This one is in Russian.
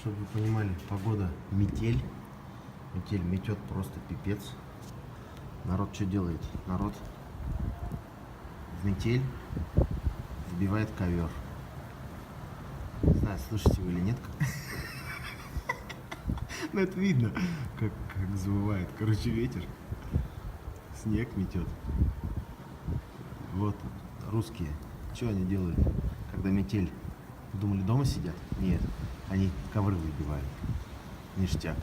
Чтобы вы понимали, погода метель. Метель метет просто пипец. Народ что делает? Народ в метель забивает ковер. Не знаю, слышите вы или нет. Но это видно, как завывает. Короче, ветер. Снег метет. Вот русские. Что они делают, когда метель? Думали, дома сидят? Нет. Они ковры выбивают. Ништяк.